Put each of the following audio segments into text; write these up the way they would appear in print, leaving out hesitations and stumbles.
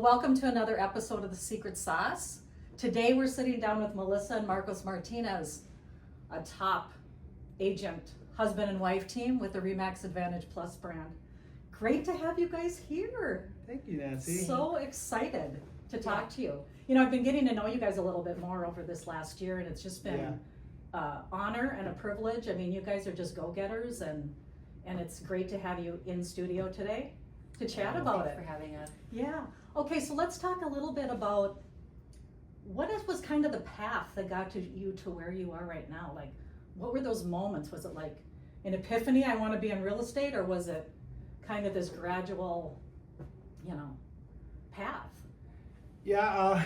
welcome to another episode of The Secret Sauce. Today we're sitting down with Malisa and Martinez, a top agent, husband and wife team with the Remax Advantage Plus brand. Great to have you guys here. Thank you, Nancy. So excited to talk to you. You know, I've been getting to know you guys a little bit more over this last year, and it's just been honor and a privilege. I mean, you guys are just go-getters, and it's great to have you in studio today to chat about it. Thanks for having us. Yeah. Okay, so let's talk a little bit about was kind of the path that got you to where you are right now. Like, what were those moments? Was it like an epiphany, I want to be in real estate, or was it kind of this gradual, path? Yeah,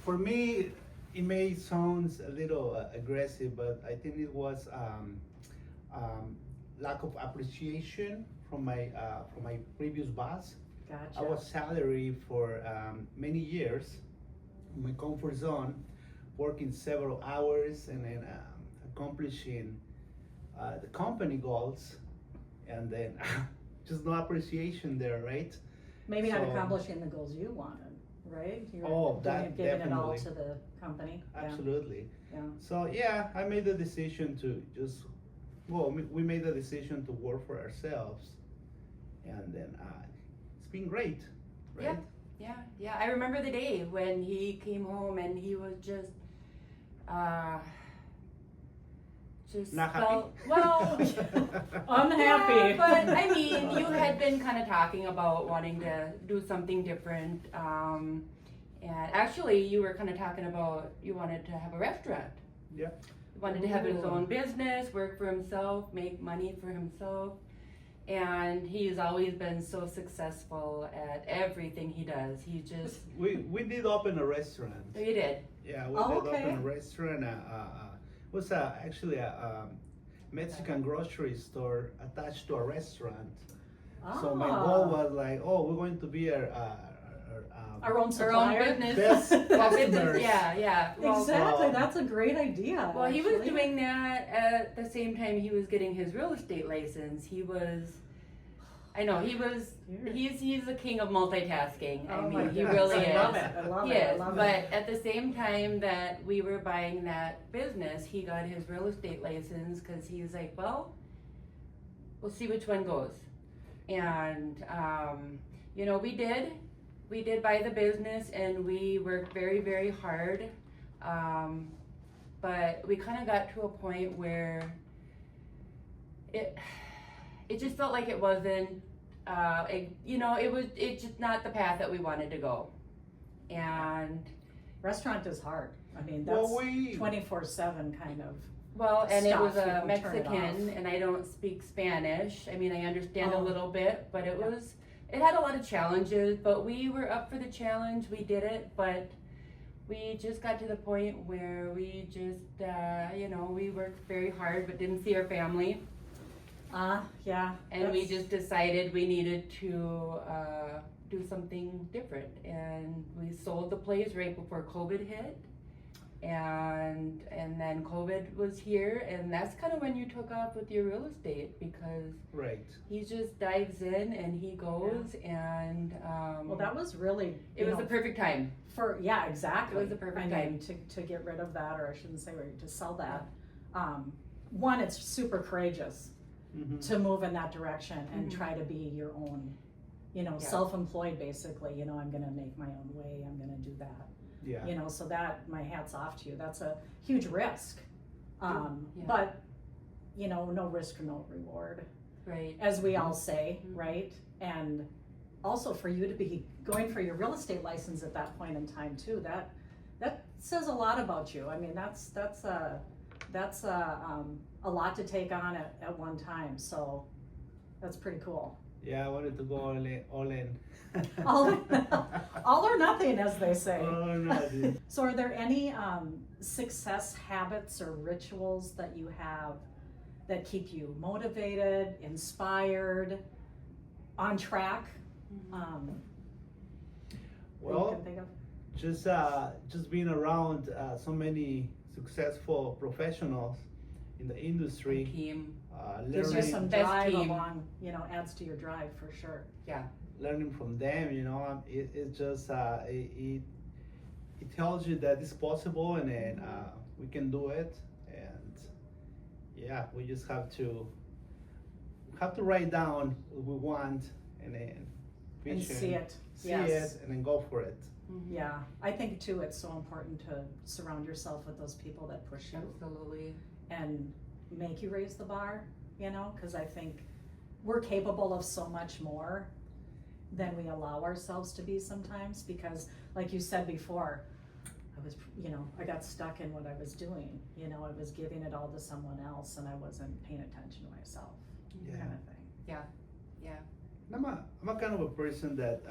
for me, it may sound a little aggressive, but I think it was lack of appreciation from my previous boss. Gotcha. I was salary for many years in my comfort zone, working several hours and then accomplishing the company goals, and then just no appreciation there, right? Maybe not accomplishing the goals you wanted, right? You were giving it all definitely to the company. Absolutely. Yeah. So yeah, I made the decision to we made the decision to work for ourselves, and then it's been great, right? Yeah. I remember the day when he came home and he was just not felt, happy. well, Unhappy. yeah, but I mean, you had been kind of talking about wanting to do something different, and actually you were kind of talking about you wanted to have a restaurant. Yeah. He wanted to have his own business, work for himself, make money for himself. And he's always been so successful at everything he does. He just... We did open a restaurant. Oh, you did? Yeah, we did open a restaurant. It was actually a Mexican grocery store attached to a restaurant. So my goal was like, we're going to be our own supplier. Our own business. Best customers. Yeah. Well, Exactly, that's a great idea. well, he was actually. doing that at the same time he was getting his real estate license. He's the king of multitasking. Oh I my mean, he goodness, really I is. love it. I love it. I love but it. at the same time that we were buying that business, he got his real estate license because he was like, well, we'll see which one goes. And, we did buy the business and we worked very, very hard. But we kind of got to a point where it just felt like it wasn't, it's just not the path that we wanted to go. And Restaurant is hard. I mean, that's 24/7 kind of. well, and it was Stuff, you a don't turn it Mexican, off. and I don't speak Spanish. I mean, I understand a Oh. little bit, but it had a lot of challenges, but we were up for the challenge. We did it, but we just got to the point where we just, we worked very hard, but didn't see our family. Yeah. And we just decided we needed to do something different. And we sold the place right before COVID hit. And then COVID was here, and that's kind of when you took off with your real estate, because Right. he just dives in and he goes, and Well, that was really. it was the perfect time. Exactly. It was the perfect time. to get rid of that, or I shouldn't say to sell that. One, it's super courageous Mm-hmm. to move in that direction and Mhm. try to be your own, self-employed basically. I'm going to make my own way. I'm going to do that. Yeah. So that, my hat's off to you. That's a huge risk. Yeah. But, no risk, no reward, Right. as we all say, Mhm. right? And also for you to be going for your real estate license at that point in time too, that says a lot about you. I mean, that's a lot to take on at one time. So that's pretty cool. Yeah, I wanted to go all in. All or nothing, as they say. All or nothing. So are there any success habits or rituals that you have that keep you motivated, inspired, on track? That you Well, can think of? just being around so many successful professionals in the industry, Team. Gives you some Best drive team. along, adds to your drive for sure. Yeah. learning from them, you know, it just it tells you that it's possible, and then we can do it, and yeah, we just have to write down what we want, and then And vision, see it, see yes. it, and then go for it. Mhm. Yeah, I think too, it's so important to surround yourself with those people that push you Absolutely. and make you raise the bar, you know, cause I think we're capable of so much more than we allow ourselves to be sometimes, because like you said before, I was, you know, I got stuck in what I was doing, you know, I was giving it all to someone else and I wasn't paying attention to myself, Yeah. kind of thing. Yeah. I'm a kind of a person that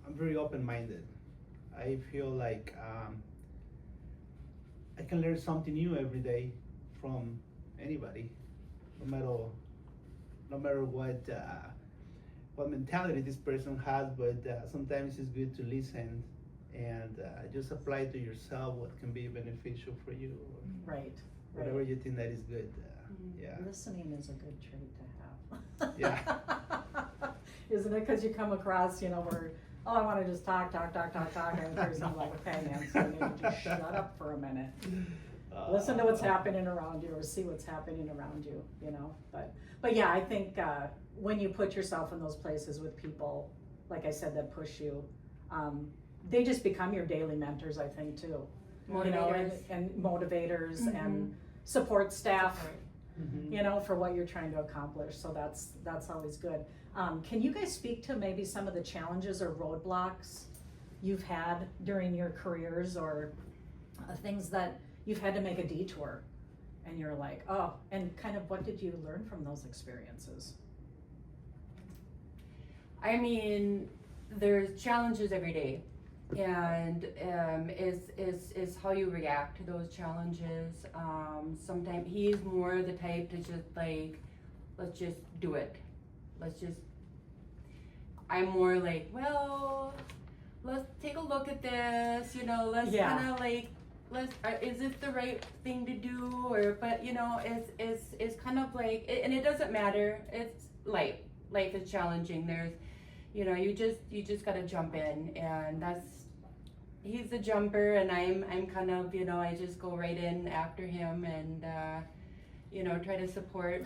I'm very open-minded. I feel like I can learn something new every day from anybody, no matter what mentality this person has. But sometimes it's good to listen and just apply to yourself what can be beneficial for you, or Right, whatever right. you think that is good. Yeah. Listening is a good trait to have. Yeah. Isn't it? Cause you come across, you know, where, oh, I wanna just talk, and the person's like, okay, man, so maybe just shut up for a minute. Listen to what's happening around you, or see what's happening around you, you know, but yeah, I think, when you put yourself in those places with people, like I said, that push you, they just become your daily mentors, I think, too. You know, Motivators. and motivators Mhm. and support staff, Support. Mhm. you know, for what you're trying to accomplish, so that's always good. Can you guys speak to maybe some of the challenges or roadblocks you've had during your careers, or things that you've had to make a detour and you're like, oh, and kind of what did you learn from those experiences? I mean, there's challenges every day, and is how you react to those challenges. Sometimes he's more the type to just like, let's just do it. I'm more like, well, let's take a look at this, you know, let's Yeah. kind of like, is this the right thing to do, or, but you know, it's kind of like, and it doesn't matter, it's life is challenging, there's, you know, you just gotta jump in, and he's the jumper, and I'm kind of, you know, I just go right in after him, and you know, try to support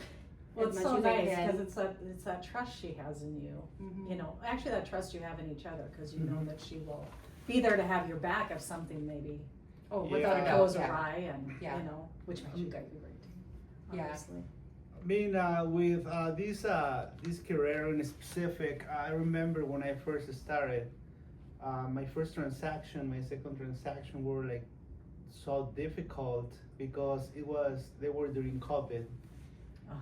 Well, as it's much so as I nice, can. cause it's that trust she has in you, Mhm. you know, actually that trust you have in each other, cause you know Mhm. that she will be there to have your back if something maybe Oh, Yeah. without a doubt, goes yeah. awry, and, Yeah. you know, which makes you guys a great team, Yeah. obviously. I mean, with this career in specific, I remember when I first started, my first transaction, my second transaction were like so difficult because they were during COVID. Oh,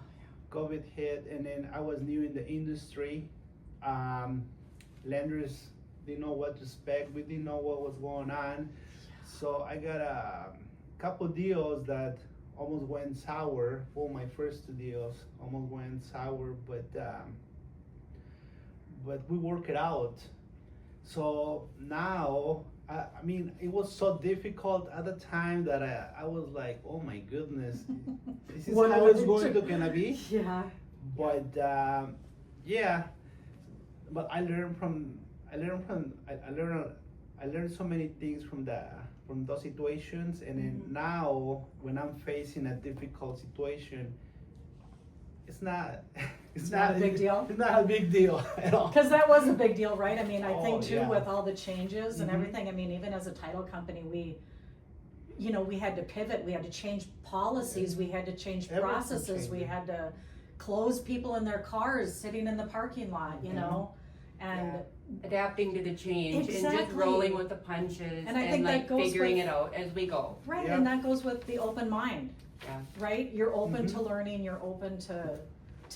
COVID hit, and then I was new in the industry. Lenders didn't know what to expect. We didn't know what was going on. So I got a couple deals that almost went sour. Well, my first two deals almost went sour, but we work it out. So now, I mean, it was so difficult at the time that I was like, oh my goodness, this is What how are it's the going two- to gonna be. Yeah. But yeah, but I learned so many things from those situations, and then now when I'm facing a difficult situation, it's not not a big deal? It's not a big deal at all. Cause that was a big deal, right? I mean, I think Oh, too, yeah. with all the changes and Mhm. everything, I mean, even as a title company, we had to pivot, we had to change policies, we had to change Everything processes, we changed. had to close people in their cars sitting in the parking lot, you Mhm. know? And Yeah. Adapting to the change and just Exactly. rolling with the punches And I think that like goes figuring with- it out as we go. right, Yeah. and that goes with the open mind, Yeah. right? You're open to Mhm. learning, you're open to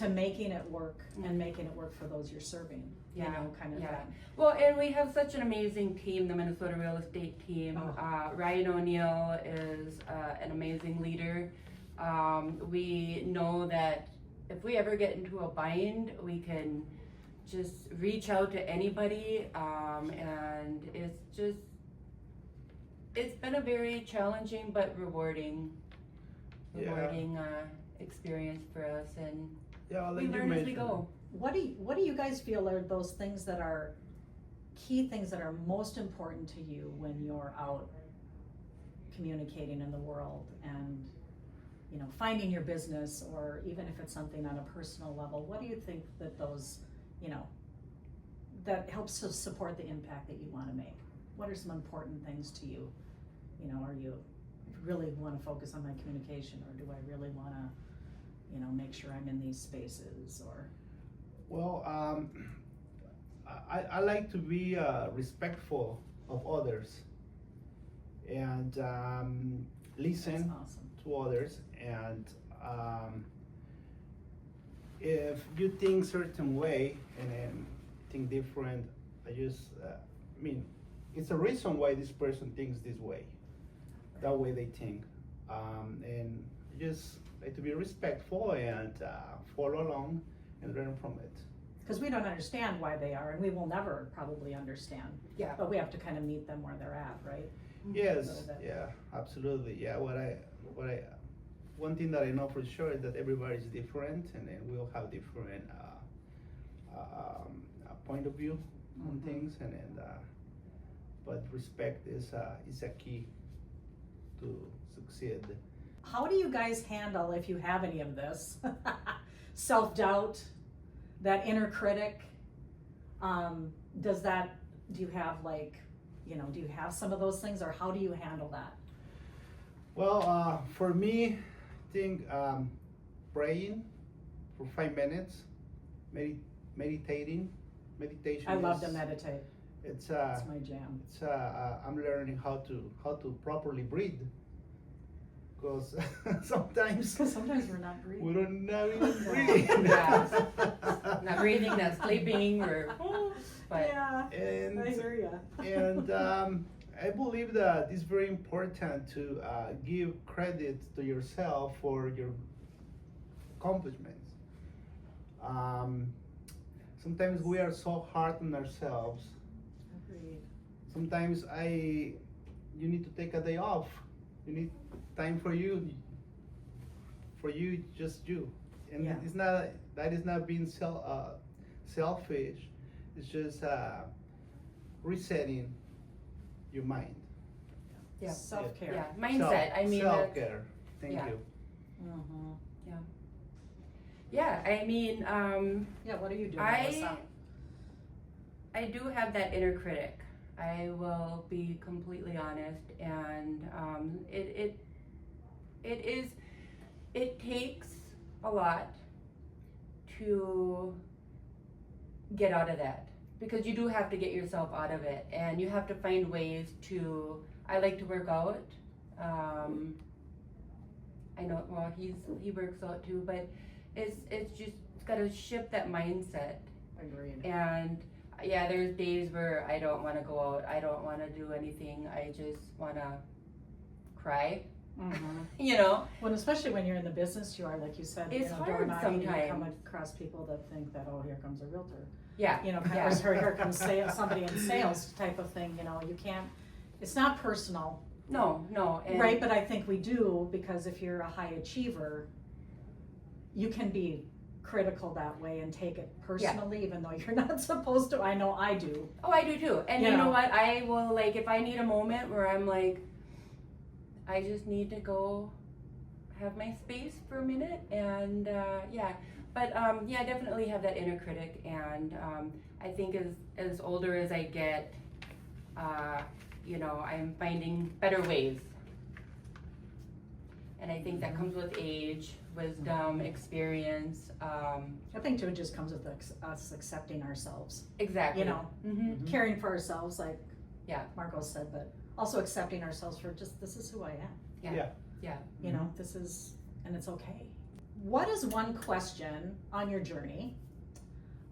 making it work and making it work for those you're serving, you Yeah, know, kind of yeah. thing. Well, and we have such an amazing team, the Minnesota Real Estate team. Oh. Ryan O'Neill is an amazing leader. We know that if we ever get into a bind, we can just reach out to anybody, and it's been a very challenging but rewarding Yeah. experience for us, and Yeah, we learn as we go. what do you guys feel are those things that are key things that are most important to you when you're out communicating in the world and, you know, finding your business, or even if it's something on a personal level? What do you think that those, you know, that helps to support the impact that you want to make? What are some important things to you? You know, are you really want to focus on my communication, or do I really want to, you know, make sure I'm in these spaces? Or Well, I like to be respectful of others and listen that's awesome. to others. And if you think certain way and then think different, I just, I mean, it's a reason why this person thinks this way, that way they think. And just like to be respectful and follow along and learn from it. Because we don't understand why they are, and we will never probably understand. Yeah. But we have to kind of meet them where they're at, right? Yes, little bit. yeah, absolutely. Yeah, one thing that I know for sure is that everybody's different, and then we'll have different point of view on Mhm. things, and then but respect is a key to succeed. How do you guys handle, if you have any of this, self-doubt, that inner critic? Do you have, like, you know, do you have some of those things, or how do you handle that? Well, for me, I think praying for 5 minutes, meditation. I love to meditate. It's That's my jam. It's I'm learning how to properly breathe, because sometimes Because sometimes we're not breathing. we don't know even breathing. Yeah. Not breathing, not sleeping, or but Yeah, And I hear ya. and I believe that it's very important to give credit to yourself for your accomplishments. Sometimes we are so hard on ourselves. Agreed. Sometimes you need to take a day off. You need time for you, just you. And Yeah. that is not being selfish. It's just resetting your mind. Yeah. Self-care. yeah, mindset. I mean, self care. Thank yeah. you. Mm-hmm. yeah. I mean, Yeah, what are you doing, Melissa? I do have that inner critic. I will be completely honest, and it takes a lot to get out of that, because you do have to get yourself out of it, and you have to find ways to. I like to work out. I know. Well, he works out too, but it's got to shift that mindset. Agreed. And yeah, there's days where I don't want to go out. I don't want to do anything. I just want to cry. Mm-hmm. You know. Well, especially when you're in the business, you are, like you said, It's door hard knocking, you sometimes. come across people that think that, oh, here comes a realtor. Yeah. You know, Yeah. or here comes somebody in sales type of thing. You know, you can't. It's not personal, No. And right? But I think we do, because if you're a high achiever, you can be critical that way and take it personally, even though you're not supposed to. I know I do. Oh, I do too. And you know what? I will, like, if I need a moment where I'm like, I just need to go have my space for a minute, and yeah. But yeah, I definitely have that inner critic, and I think as older as I get, you know, I'm finding better ways. And I think that comes with age, wisdom, experience. I think too, it just comes with us accepting ourselves. Exactly. You know, Mm-hmm. caring for ourselves, like Yeah. Marco said, but also accepting ourselves for just, this is who I am. Yeah. You know, this is, and it's okay. What is one question on your journey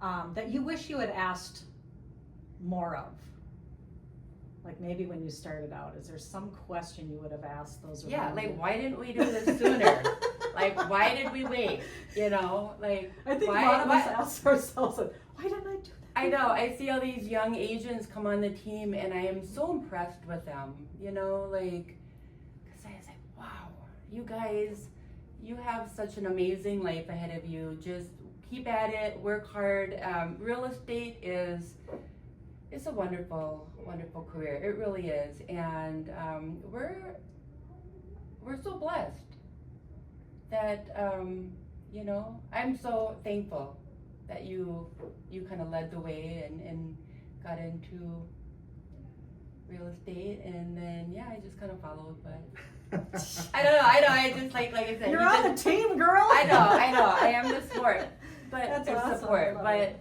that you wish you had asked more of? Like maybe when you started out, is there some question you would have asked those around Yeah, you? like, why didn't we do this sooner? Like, why did we wait? You know, like, I think why, a lot of us why- ask ourselves, like, why didn't I do that? I know, I see all these young Asians come on the team, and I am so impressed with them, you know, like, because I was like, wow, you guys, you have such an amazing life ahead of you. Just keep at it, work hard. Real estate it's a wonderful, wonderful career. It really is, and we're so blessed that you know, I'm so thankful that you kind of led the way and got into real estate, and then yeah, I just kind of followed, but I don't know, I just like I said, You're you on just- the team, girl. I know, I am the sport, but That's it's awesome. support, I love but it.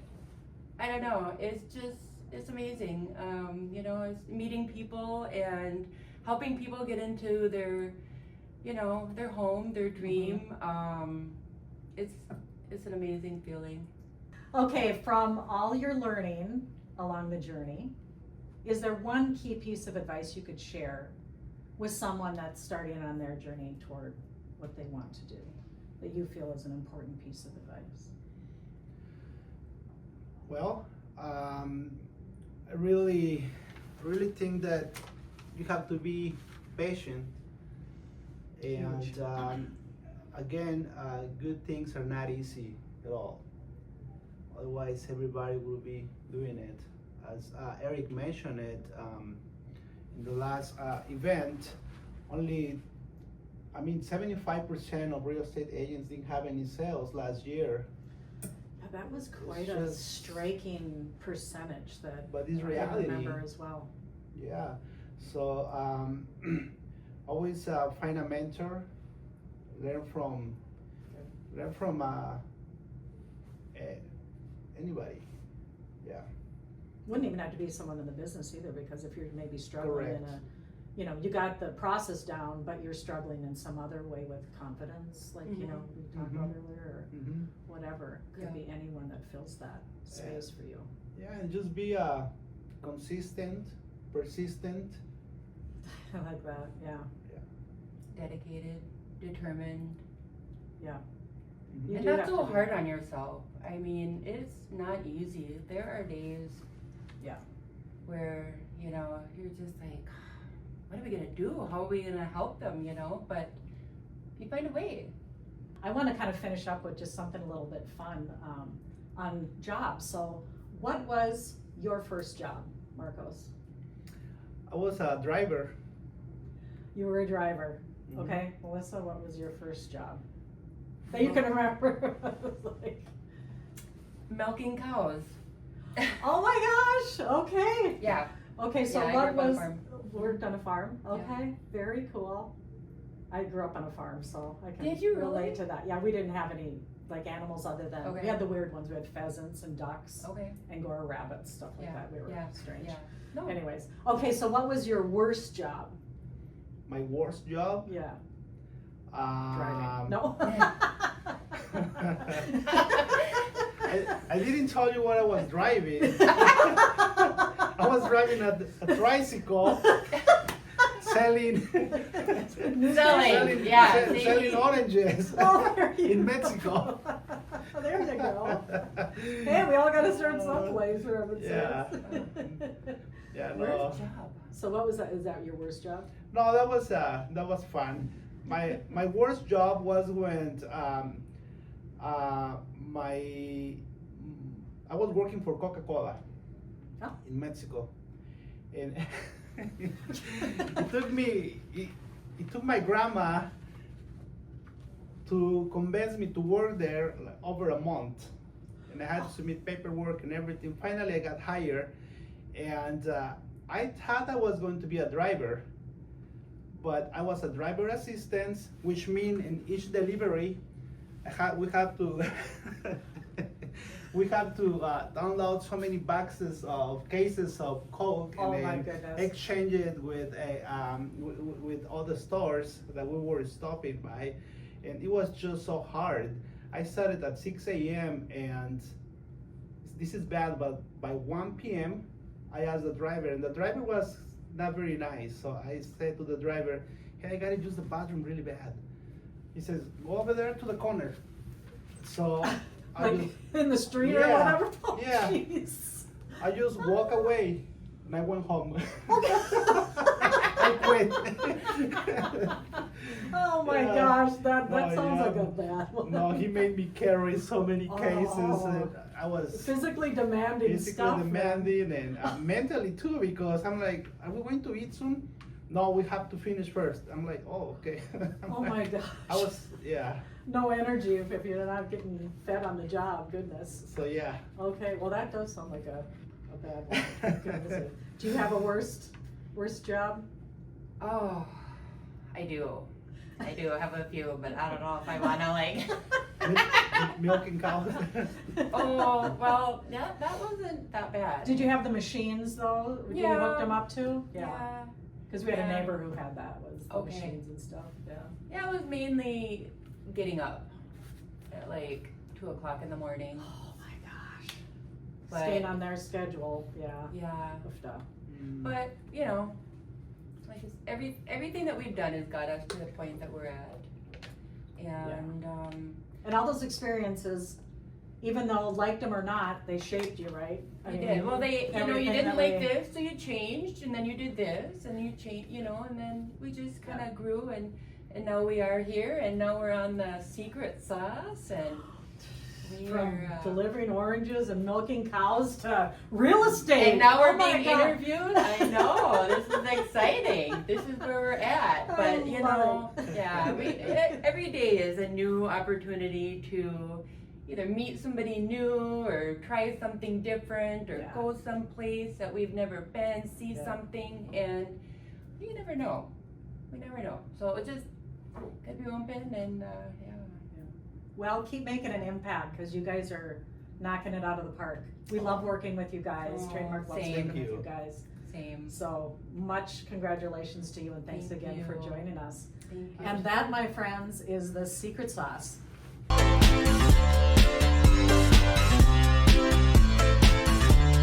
I don't know, it's amazing, you know, it's meeting people and helping people get into their, you know, their home, their dream, it's an amazing feeling. Okay, from all your learning along the journey, is there one key piece of advice you could share with someone that's starting on their journey toward what they want to do that you feel is an important piece of advice? Well, I really think that you have to be patient, and Huge. again, good things are not easy at all. Otherwise, everybody will be doing it. As Eric mentioned it in the last event, only, 75% of real estate agents didn't have any sales last year. Yeah, that was quite It's a just- striking percentage that But it's I reality. remember as well. Yeah, so always find a mentor, learn from anybody. Yeah, Wouldn't even have to be someone in the business either, because if you're maybe struggling in Correct. a, you know, you got the process down, but you're struggling in some other way with confidence, like, you know, we talked about earlier, or mm-hmm. whatever. Could Yeah. be anyone that fills that space for you. Yeah, and just be consistent, persistent. I like that, yeah. Dedicated, determined, Mhm. You and do not have so to be. hard on yourself. I mean, it's not easy. There are days Yeah. where, you know, you're just like, what are we gonna do? How are we gonna help them, you know? But you find a way. I want to kind of finish up with just something a little bit fun on jobs. So, what was your first job, Marcos? I was a driver. You were a driver, Mhm. okay? Melissa, what was your first job that you can remember? Like, Milking cows. oh my gosh! Okay. Yeah. Okay. So Yeah, I what grew up on a was farm. worked on a farm? Yeah. Okay. Very cool. I grew up on a farm, so I can Did you relate really? to that. Yeah, we didn't have any like animals other than we Okay. had the weird ones. We had pheasants and ducks. Okay. Angora rabbits, stuff like Yeah, that. We were yeah, strange. Yeah. No. Anyways, okay, so what was your worst job? My worst job. Yeah, driving. Um, No. I didn't tell you what I was driving. I was driving a tricycle, selling yeah, see? selling oranges Oh, there you in go. Mexico. There you go. Hey, we all gotta start someplace, for heaven's Yeah. sakes. Yeah, no. Worst job. So what was that? Is that your worst job? No, that was fun. My worst job was when I was working for Coca-Cola Oh. in Mexico, and it took my grandma to convince me to work there like, over a month, and I had to submit paperwork and everything. Finally, I got hired, and I thought I was going to be a driver, but I was a driver assistant, which means in each delivery, we have to we have to download so many boxes of cases of Coke Oh and my then goodness. exchange it with with all the stores that we were stopping by, and it was just so hard. I started at 6 a.m. and this is bad, but by 1 p.m. I asked the driver, and the driver was not very nice. So I said to the driver, "Hey, I gotta use the bathroom really bad." He says, "Go over there to the corner." So I Like just, in the street or Yeah, whatever? Oh, yeah. jeez. I just walk away, and I went home. Okay. I quit. Oh my Yeah. gosh, that No, sounds yeah. like a bad one. No, he made me carry so many cases, Oh. and I was Physically demanding physically stuff. man. demanding and mentally too, because I'm like, are we going to eat soon? No, we have to finish first. I'm like, oh, okay. Oh my gosh. I was, yeah. No energy if you're not getting fed on the job, goodness. So yeah. Okay, well that does sound like a bad one. Goodness. Do you have a worst job? Oh, I do. I do have a few, but I don't know if I want to like. Milking cows. Oh, well, that wasn't that bad. Did you have the machines though? Did you hook Yeah. them up too? Yeah. Because we had a Yeah. neighbor who had that, was the Okay. machines and stuff, yeah. Yeah, it was mainly getting up at like 2 o'clock in the morning. Oh my gosh. But- Staying on their schedule, yeah. Yeah. Hoofed up. But, you know, like just everything that we've done has got us to the point that we're at. And, And all those experiences, even though liked them or not, they shaped you, right? I you mean, did. Well, you everything didn't that like we- this, so you changed, and then you did this, and you changed, and then we just kind of grew, and now we are here, and now we're on the secret sauce, and we From are, delivering oranges and milking cows to real estate. and now we're Oh my being God. interviewed. I know, this is exciting. This is where we're at. I But you know, love it. yeah, every day is a new opportunity to either meet somebody new or try something different or Yeah. go someplace that we've never been, see Yeah. something, and you never know. We never know. So it's just gotta be open and yeah. Well, keep making an impact, because you guys are knocking it out of the park. We love working with you guys. Oh, Trademark loves same. working Thank with you. you guys. Same. So much congratulations to you, and thanks Thank again for you. joining us. Thank you. And that, my friends, is the secret sauce.